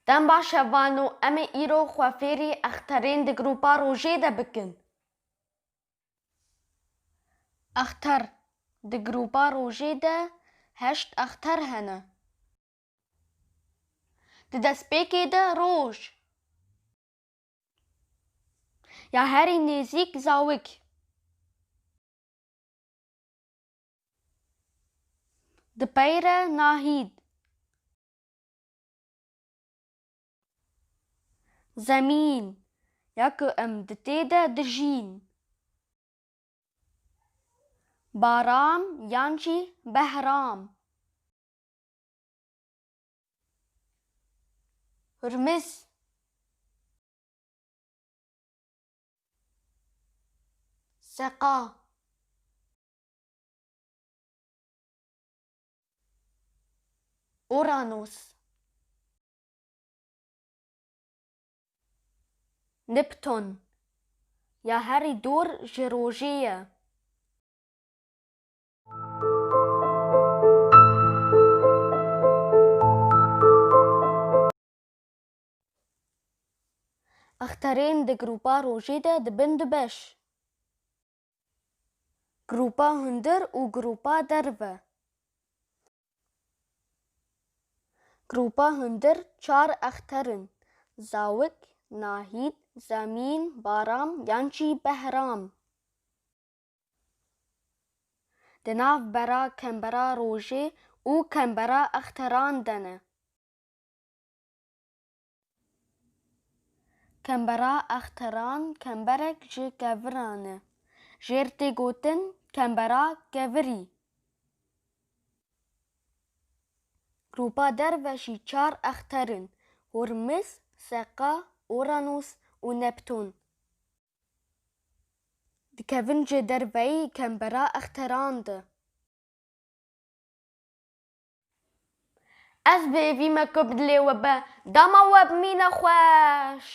دەم باشە وان و ئەمێ ئیرۆ خوافێری ئەختەرێن di groupa rojê de bikin. Əxtər di groupa rojê de heşt əxtər hene. Di destpêkê de roj. Ya herî nêzik zawik. Di peyre nahîd. Zemîn ya ku em di tê de dijîn. Baram yan jî behram. Hurmiz. Seqa. Uranus. Neptun ya herî dor ji rojê ye. Əxterên di groupa rojê de dibin du beş. Groupa hundir û groupa derve. Groupa hundir çar əxter in: zawik, nahîd, zemîn, baram yan jî behram. Di nav bera kembera rojê û kembera əxteran de ne. Kembera əxteran kemberek ji keviran e. Jêr tê gotin kembera kevirî. Groupa derve jî çar əxter in: Hurmiz, Seqa, Uranus û Neptun. Dikevin ji derveyî kembera əxteran de. Ez bêvîme ku bi dilê we be, dema we bimîne xweş.